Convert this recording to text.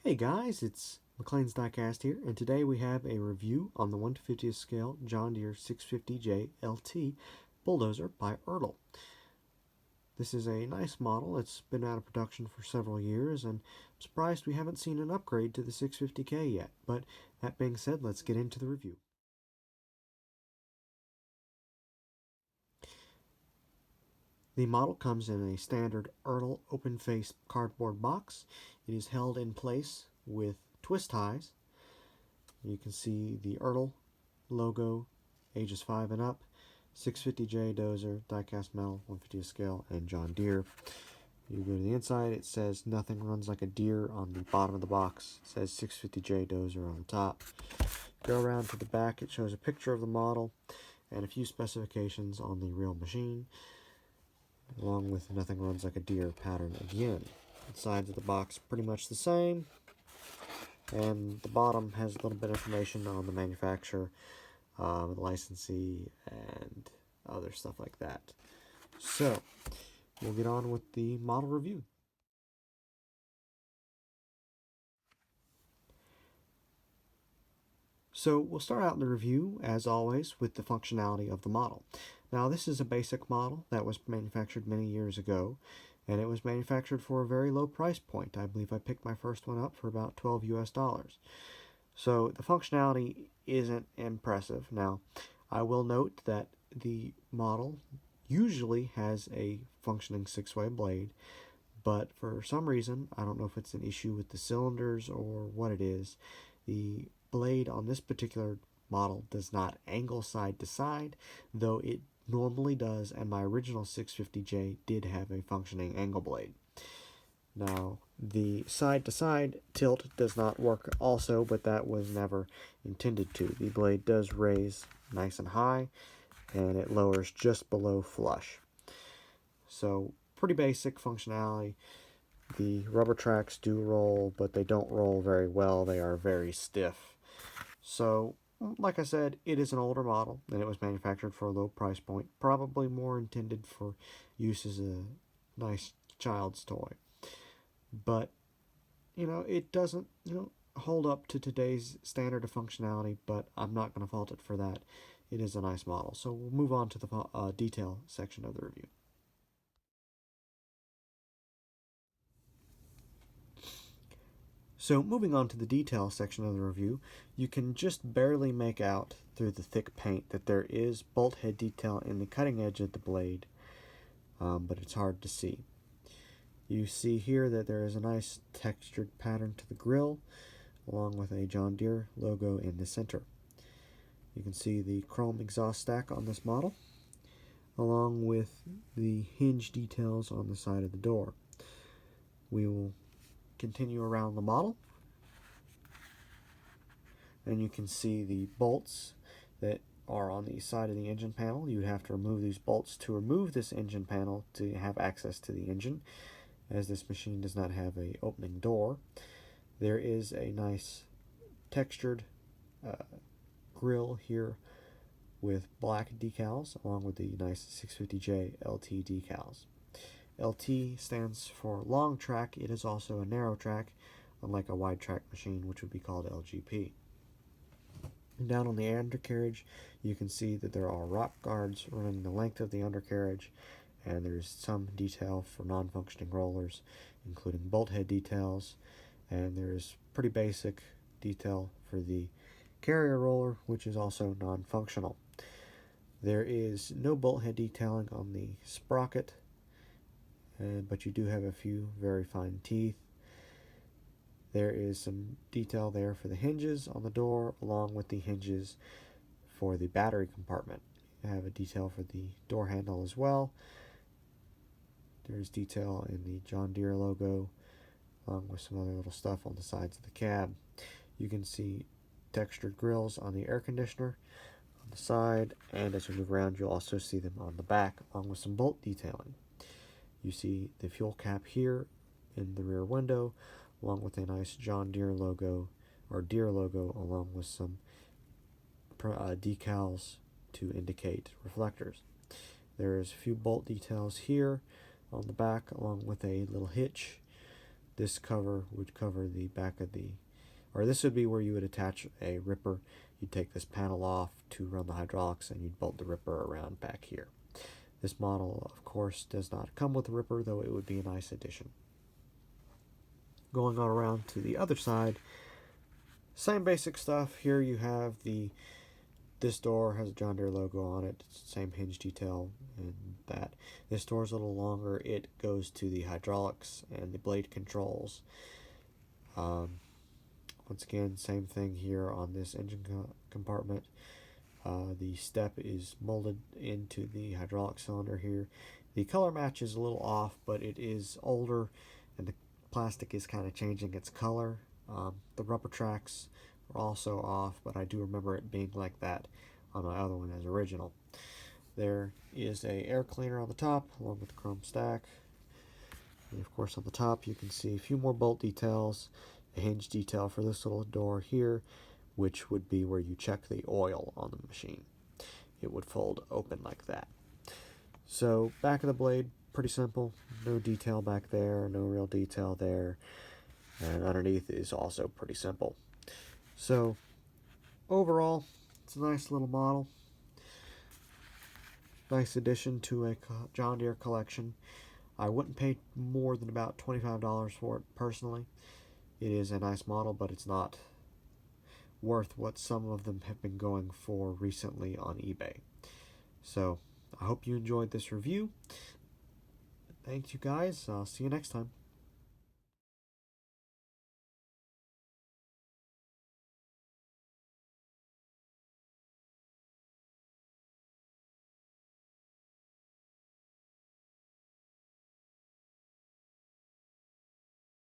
Hey guys, it's McLeans Diecast here, and today we have a review on the 1/50th scale John Deere 650J LT bulldozer by Ertl. This is a nice model. It's been out of production for several years, and I'm surprised we haven't seen an upgrade to the 650K yet. But that being said, let's get into the review. The model comes in a standard Ertl open-face cardboard box. It is held in place with twist ties. You can see the Ertl logo, ages 5 and up, 650J dozer, diecast metal, 1/50th scale, and John Deere. You go to the inside, it says nothing runs like a Deere on the bottom of the box. It says 650J dozer on the top. Go around to the back, it shows a picture of the model and a few specifications on the real machine, along with nothing runs like a Deere pattern again. The sides of the box pretty much the same, and the bottom has a little bit of information on the manufacturer, the licensee, and other stuff like that. So, we'll get on with the model review. So, we'll start out the review, as always, with the functionality of the model. Now, this is a basic model that was manufactured many years ago, and it was manufactured for a very low price point. I believe I picked my first one up for about $12 US. So, the functionality isn't impressive. Now, I will note that the model usually has a functioning 6-way blade, but for some reason, I don't know if it's an issue with the cylinders or what it is, the blade on this particular model does not angle side to side, though it normally does, and my original 650J did have a functioning angle blade. Now, the side-to-side tilt does not work also, but that was never intended to. The blade does raise nice and high, and it lowers just below flush. So, pretty basic functionality. The rubber tracks do roll, but they don't roll very well. They are very stiff. So, like I said, it is an older model, and it was manufactured for a low price point. Probably more intended for use as a nice child's toy. But, it doesn't, hold up to today's standard of functionality, but I'm not going to fault it for that. It is a nice model. So we'll move on to the detail section of the review. So moving on to the detail section of the review, you can just barely make out through the thick paint that there is bolt head detail in the cutting edge of the blade, but it's hard to see. You see here that there is a nice textured pattern to the grill, along with a John Deere logo in the center. You can see the chrome exhaust stack on this model, along with the hinge details on the side of the door. We will continue around the model, and you can see the bolts that are on the side of the engine panel. You have to remove these bolts to remove this engine panel to have access to the engine, as this machine does not have an opening door. There is a nice textured grill here with black decals, along with the nice 650J LT decals. LT stands for long track. It is also a narrow track, unlike a wide track machine, which would be called LGP. Down on the undercarriage, you can see that there are rock guards running the length of the undercarriage, and there's some detail for non-functioning rollers, including bolt head details, and there's pretty basic detail for the carrier roller, which is also non-functional. There is no bolt head detailing on the sprocket, but you do have a few very fine teeth. There is some detail there for the hinges on the door, along with the hinges for the battery compartment. You have a detail for the door handle as well. There's detail in the John Deere logo, along with some other little stuff on the sides of the cab. You can see textured grills on the air conditioner on the side, and as you move around, you'll also see them on the back, along with some bolt detailing. You see the fuel cap here in the rear window, along with a nice John Deere logo, or Deere logo, along with some decals to indicate reflectors. There is a few bolt details here on the back, along with a little hitch This cover would cover the back of the, or this would be where you would attach a ripper. You'd take this panel off to run the hydraulics, and you'd bolt the ripper around back here. This model, of course, does not come with a ripper, though it would be a nice addition. Going on around to the other side, same basic stuff. Here you have this door has a John Deere logo on it. It's the same hinge detail and that. This door is a little longer. It goes to the hydraulics and the blade controls. Once again, same thing here on this engine compartment. The step is molded into the hydraulic cylinder here. The color match is a little off, but it is older and the plastic is kind of changing its color. The rubber tracks are also off, but I do remember it being like that on my other one as original. There is a air cleaner on the top along with the chrome stack. And of course on the top you can see a few more bolt details, a hinge detail for this little door here, which would be where you check the oil on the machine. It would fold open like that. So back of the blade, pretty simple. No detail back there, no real detail there. And underneath is also pretty simple. So overall, it's a nice little model. Nice addition to a John Deere collection. I wouldn't pay more than about $25 for it personally. It is a nice model, but it's not worth what some of them have been going for recently on eBay. So I hope you enjoyed this review. Thank you guys. I'll see you next time.